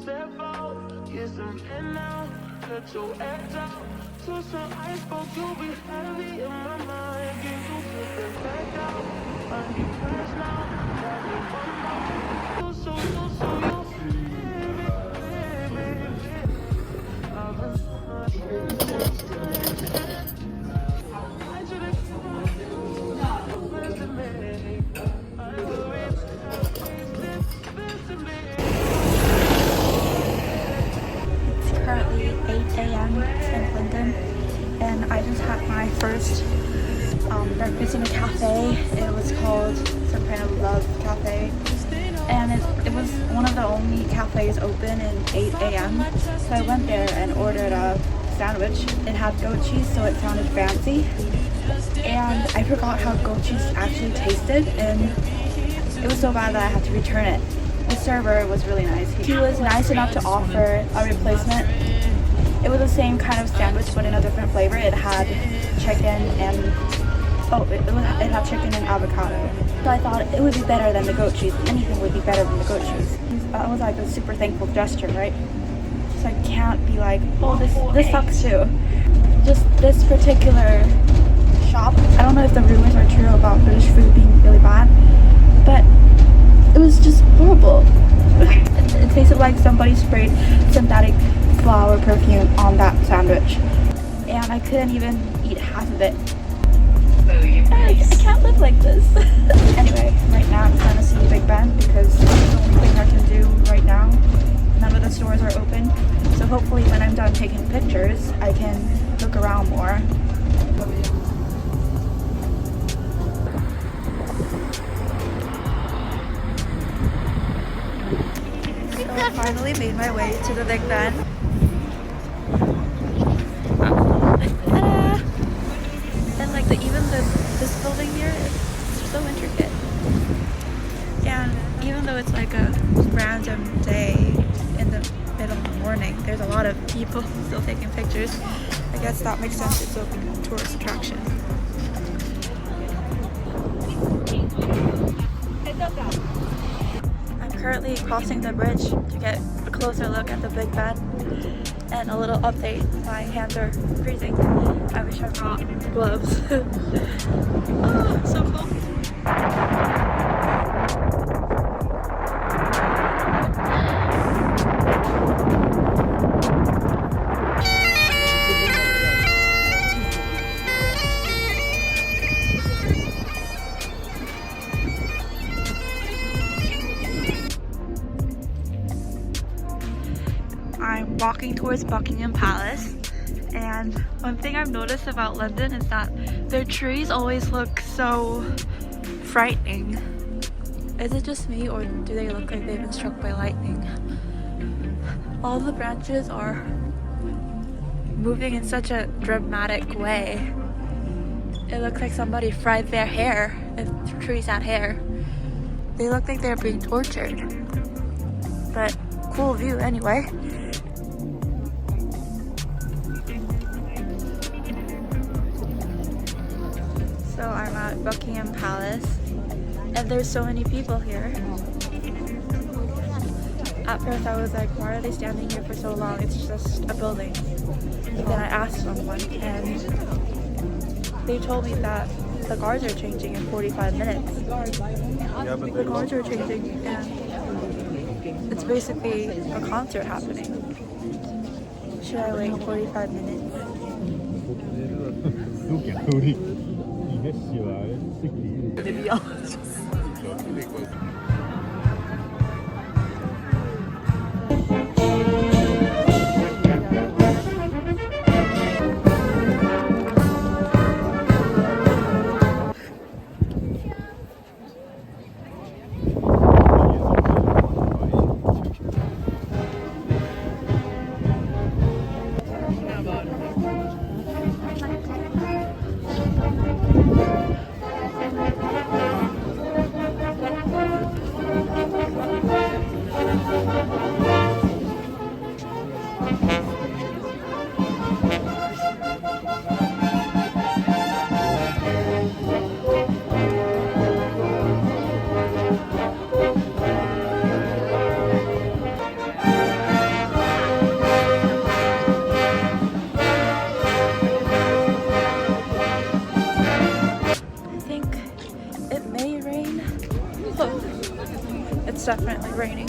Get some in now, cut your act out. To some ice, but you be heavy in my mind. Get you flipping back out. I need cash now, got me one more. So you I It's currently 8 a.m. in London, and I just had my first breakfast in a cafe. It was called some kind of Love Cafe, and it was one of the only cafes open in 8 a.m. So I went there and ordered a sandwich. It had goat cheese, so it sounded fancy, and I forgot how goat cheese actually tasted, and it was so bad that I had to return it. The server was really nice. He was nice enough to offer a replacement. It was the same kind of sandwich but in a different flavor. It had chicken and it had chicken and avocado. So I thought it would be better than the goat cheese. Anything would be better than the goat cheese. That was like a super thankful gesture, right? So I can't be like, oh, this sucks too. Just this particular shop, I don't know if the rumors are true about British food being really bad, but it was just horrible. It tasted like somebody sprayed synthetic flower perfume on that sandwich, and I couldn't even eat half of it. I can't live like this. Anyway, right now I'm trying to see Big Ben because it's the only thing I can do right now. None of the stores are open, so hopefully when I'm done taking pictures I can look around more. I finally made my way to the Big Ben. Ta-da! And like this building here is so intricate. And even though it's like a random day in the middle of the morning, there's a lot of people still taking pictures. I guess that makes sense. It's a tourist attraction. Currently crossing the bridge to get a closer look at the Big Ben, and a little update, my hands are freezing. I wish I brought gloves. Oh, so cold. I'm walking towards Buckingham Palace, and one thing I've noticed about London is that their trees always look so frightening. Is it just me, or do they look like they've been struck by lightning? All the branches are moving in such a dramatic way. It looks like somebody fried their hair, if the trees had hair. They look like they're being tortured. But cool view anyway. So I'm at Buckingham Palace, and there's so many people here. At first I was like, why are they standing here for so long? It's just a building. And then I asked someone, and they told me that the guards are changing in 45 minutes. The guards are changing, and it's basically a concert happening. Should I wait 45 minutes? It's definitely raining.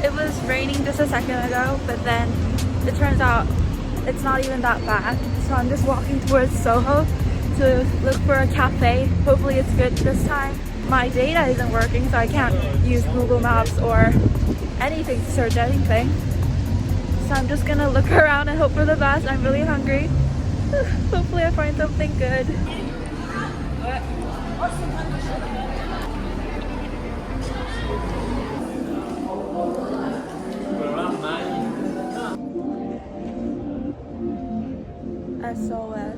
It was raining just a second ago, but then it turns out it's not even that bad. So I'm just walking towards Soho to look for a cafe. Hopefully it's good this time. My data isn't working, so I can't use Google Maps or anything to search anything. So I'm just gonna look around and hope for the best. I'm really hungry. Hopefully I find something good. SOS.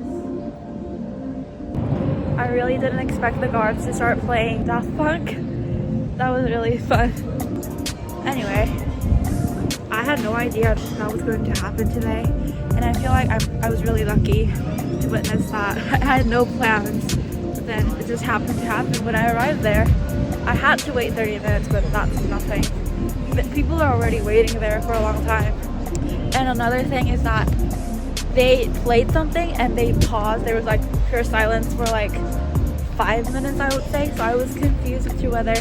I really didn't expect the guards to start playing Daft Punk. That was really fun. Anyway, I had no idea that was going to happen today, and I feel like I was really lucky to witness that. I had no plans, but then it just happened to happen when I arrived there. I had to wait 30 minutes, but that's nothing. People are already waiting there for a long time. And another thing is that they played something and they paused. There was like pure silence for like 5 minutes, I would say. So I was confused as to whether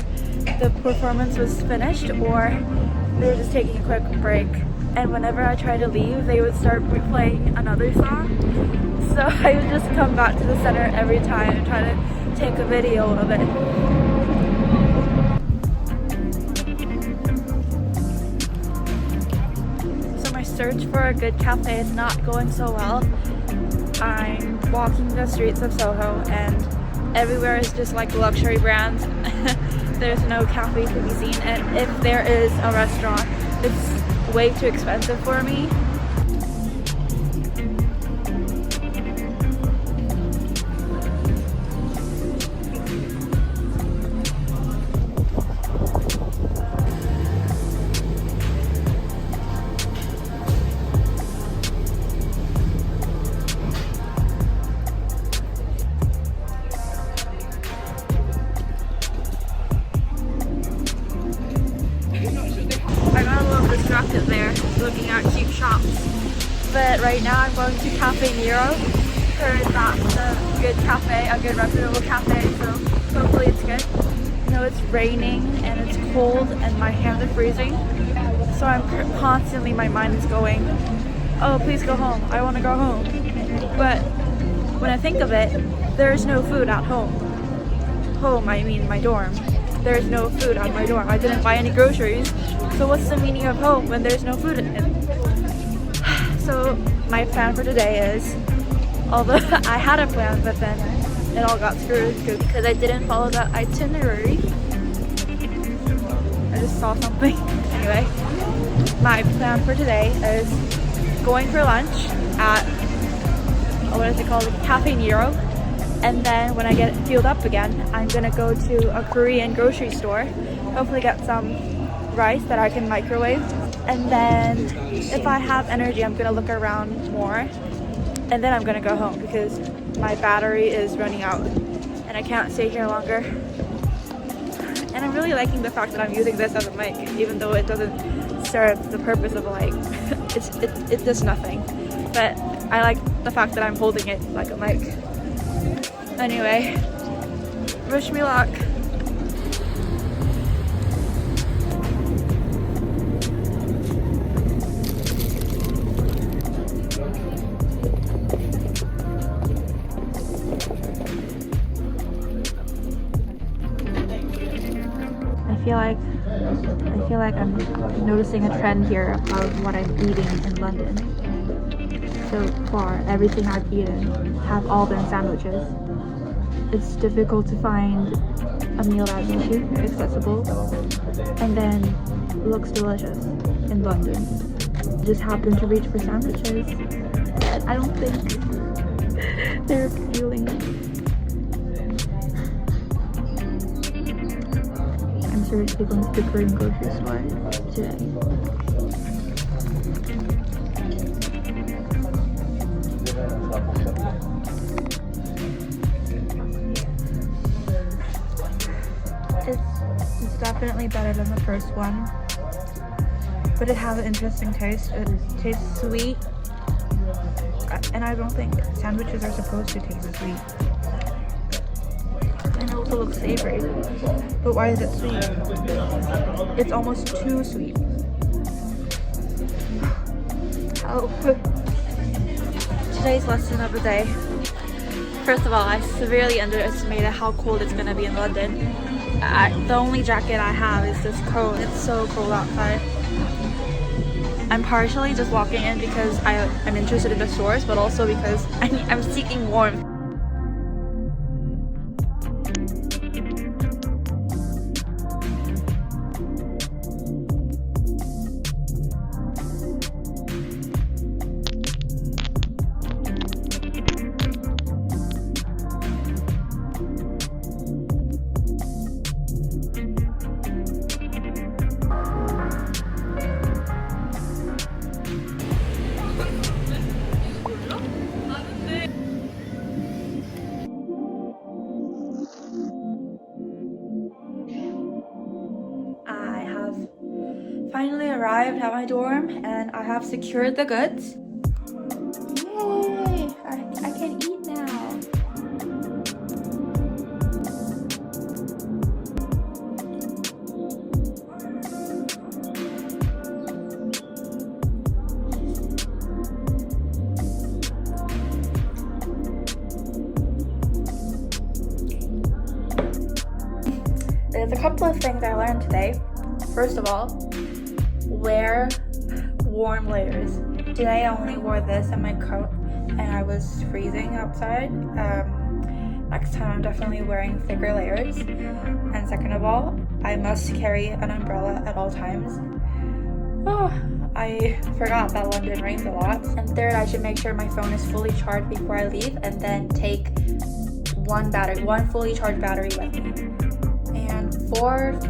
the performance was finished or they were just taking a quick break. And whenever I tried to leave, they would start replaying another song. So I would just come back to the center every time and try to take a video of it. Search for a good cafe is not going so well. I'm walking the streets of Soho and everywhere is just like luxury brands. There's no cafe to be seen, and if there is a restaurant, it's way too expensive for me. Distracted there looking at cute shops, but right now I'm going to Cafe Nero. Heard that's a good cafe, a good reputable cafe, so hopefully it's good. You know, it's raining and it's cold and my hands are freezing, so I'm constantly, my mind is going, oh please go home, I want to go home. But when I think of it, there's no food at home. Home, I mean my dorm. There's no food at my dorm. I didn't buy any groceries. So what's the meaning of home when there's no food in it? So my plan for today is, although I had a plan, but then it all got screwed because I didn't follow the itinerary. I just saw something. Anyway, my plan for today is going for lunch at, what is it called? Cafe Nero. And then when I get fueled up again, I'm gonna go to a Korean grocery store, hopefully get some rice that I can microwave. And then if I have energy, I'm gonna look around more. And then I'm gonna go home because my battery is running out and I can't stay here longer. And I'm really liking the fact that I'm using this as a mic, even though it doesn't serve the purpose of a mic. It does nothing. But I like the fact that I'm holding it like a mic. Anyway, wish me luck. I feel like I'm noticing a trend here of what I'm eating in London. So far, everything I've eaten have all been sandwiches. It's difficult to find a meal that's cheap, accessible, and then looks delicious in London. Just happened to reach for sandwiches, and I don't think they're appealing. I'm seriously going to the Korean grocery store today. It's definitely better than the first one, but it has an interesting taste. It tastes sweet, and I don't think sandwiches are supposed to taste sweet. to look savory. But why is it sweet? It's almost too sweet. Oh. Today's lesson of the day. First of all, I severely underestimated how cold it's gonna be in London. The only jacket I have is this coat. It's so cold outside. I'm partially just walking in because I'm interested in the stores, but also because I'm seeking warmth. I have finally arrived at my dorm and I have secured the goods. Yay! I can eat now. There's a couple of things I learned today. First of all, wear warm layers. Today I only wore this and my coat and I was freezing outside. Next time I'm definitely wearing thicker layers. And second of all, I must carry an umbrella at all times. Oh, I forgot that London rains a lot. And third, I should make sure my phone is fully charged before I leave and then take one fully charged battery with me. And fourth,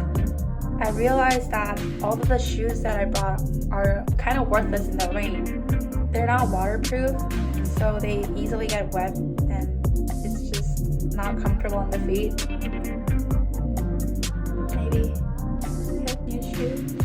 I realized that all of the shoes that I brought are kind of worthless in the rain. They're not waterproof, so they easily get wet and it's just not comfortable on the feet. Maybe get new shoes.